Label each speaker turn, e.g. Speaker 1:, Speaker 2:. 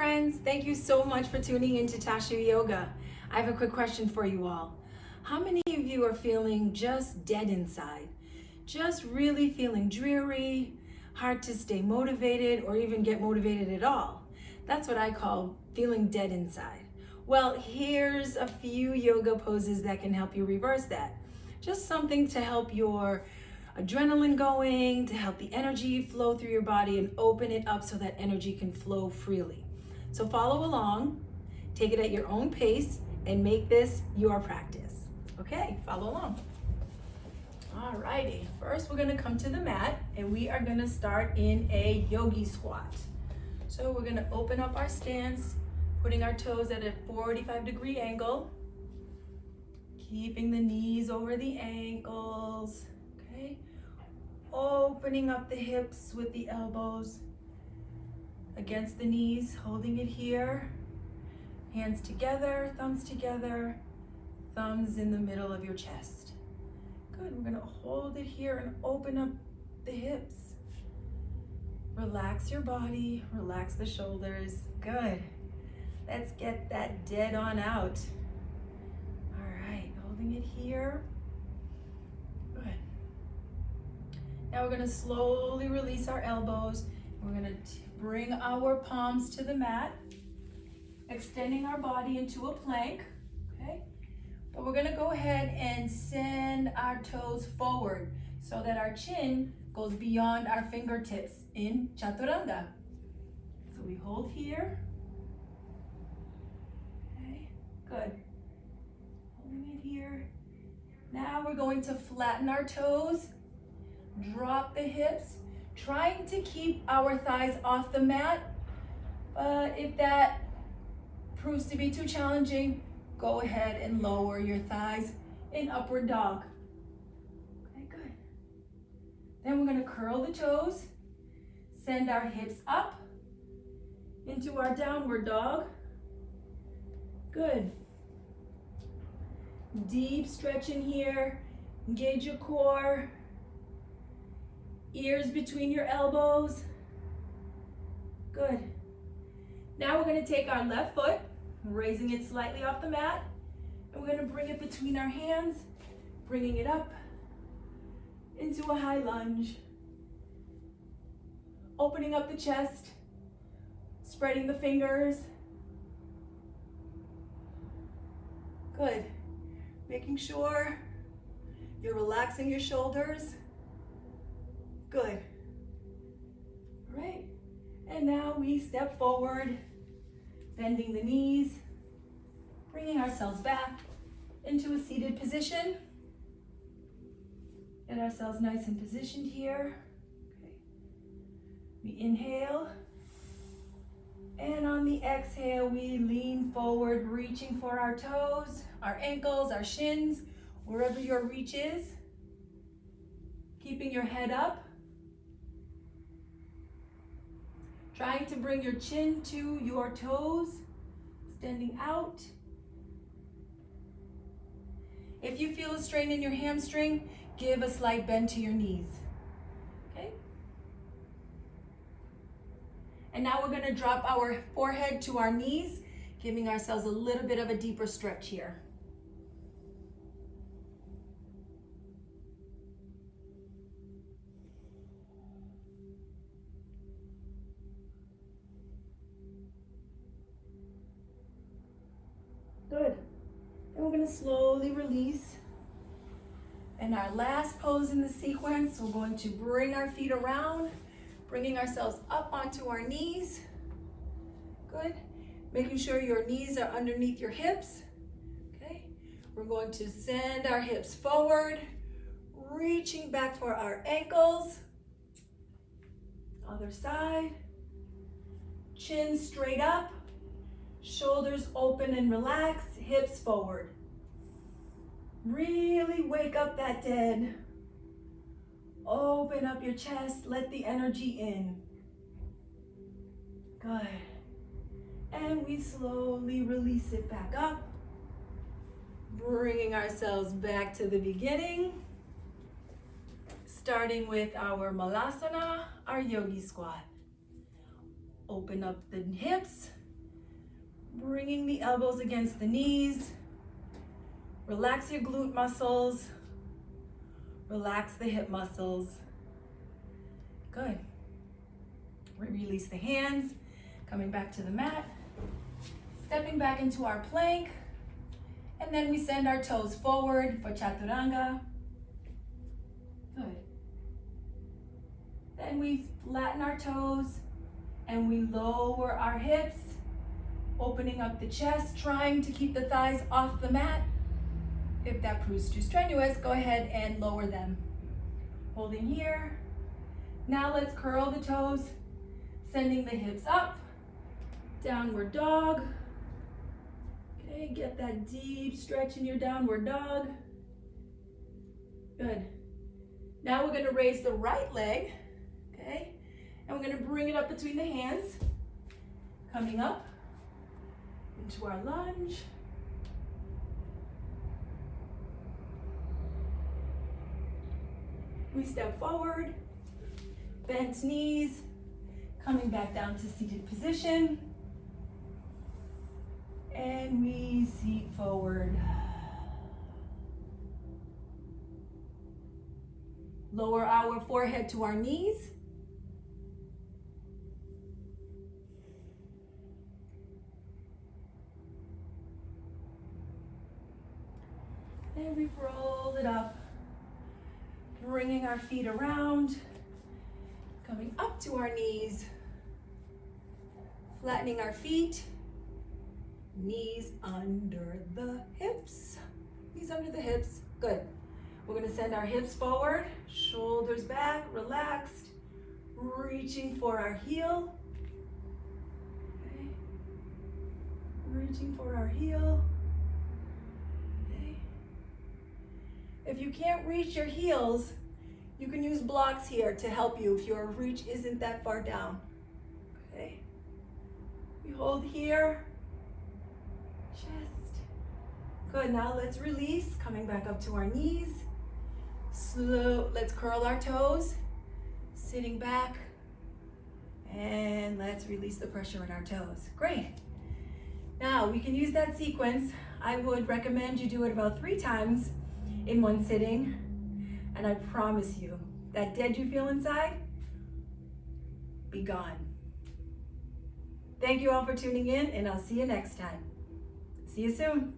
Speaker 1: friends, thank you so much for tuning into Tachou Yoga. I have a quick question for you all. How many of you are feeling just dead inside? Just really feeling dreary, hard to stay motivated or even get motivated at all? That's what I call feeling dead inside. Well, here's a few yoga poses that can help you reverse that. Just something to help your adrenaline going, to help the energy flow through your body and open it up so that energy can flow freely. So follow along, take it at your own pace, and make this your practice. Okay, follow along. Alrighty, first we're gonna come to the mat and we are gonna start in a yogi squat. So we're gonna open up our stance, putting our toes at a 45-degree angle, keeping the knees over the ankles, okay? Opening up the hips with the elbows against the knees, holding it here. Hands together, thumbs in the middle of your chest. Good, we're gonna hold it here and open up the hips. Relax your body, relax the shoulders. Good. Let's get that dead on out. All right, holding it here. Good. Now we're gonna slowly release our elbows. We're gonna bring our palms to the mat, extending our body into a plank, okay? But we're gonna go ahead and send our toes forward so that our chin goes beyond our fingertips in chaturanga. So we hold here. Okay, good. Holding it here. Now we're going to flatten our toes, drop the hips, trying to keep our thighs off the mat. But if that proves to be too challenging, go ahead and lower your thighs in upward dog. Okay, good. Then we're gonna curl the toes, send our hips up into our downward dog. Good. Deep stretch in here, engage your core, ears between your elbows. Good. Now we're gonna take our left foot, raising it slightly off the mat, and we're gonna bring it between our hands, bringing it up into a high lunge. Opening up the chest, spreading the fingers. Good. Making sure you're relaxing your shoulders. Good. All right. And now we step forward, bending the knees, bringing ourselves back into a seated position. Get ourselves nice and positioned here. Okay. We inhale. And on the exhale, we lean forward, reaching for our toes, our ankles, our shins, wherever your reach is. Keeping your head up. Trying to bring your chin to your toes, extending out. If you feel a strain in your hamstring, give a slight bend to your knees. Okay? And now we're gonna drop our forehead to our knees, giving ourselves a little bit of a deeper stretch here. Good. And we're gonna slowly release. And our last pose in the sequence, we're going to bring our feet around, bringing ourselves up onto our knees. Good. Making sure your knees are underneath your hips. Okay. We're going to send our hips forward, reaching back for our ankles. Other side. Chin straight up. Shoulders open and relaxed, hips forward. Really wake up that dead. Open up your chest, let the energy in. Good. And we slowly release it back up, bringing ourselves back to the beginning. Starting with our malasana, our yogi squat. Open up the hips, Bringing the elbows against the knees. Relax your glute muscles. Relax the hip muscles. Good. Release the hands. Coming back to the mat. Stepping back into our plank. And then we send our toes forward for chaturanga. Good. Then we flatten our toes and we lower our hips, opening up the chest, trying to keep the thighs off the mat. If that proves too strenuous, go ahead and lower them. Holding here. Now let's curl the toes, sending the hips up, downward dog. Okay, get that deep stretch in your downward dog. Good. Now we're gonna raise the right leg, okay? And we're gonna bring it up between the hands, coming up into our lunge. We step forward, bent knees, coming back down to seated position. And we seat forward. Lower our forehead to our knees. And we roll it up, bringing our feet around, coming up to our knees, flattening our feet, knees under the hips, knees under the hips, good. We're gonna send our hips forward, shoulders back, relaxed, reaching for our heel, okay. Reaching for our heel, okay. If you can't reach your heels, you can use blocks here to help you if your reach isn't that far down, okay. We hold here, chest. Good, now let's release, coming back up to our knees. Slow, let's curl our toes, sitting back, and let's release the pressure in our toes. Great. Now we can use that sequence. I would recommend you do it about 3 times in one sitting, and I promise you, that dead you feel inside, be gone. Thank you all for tuning in, and I'll see you next time. See you soon.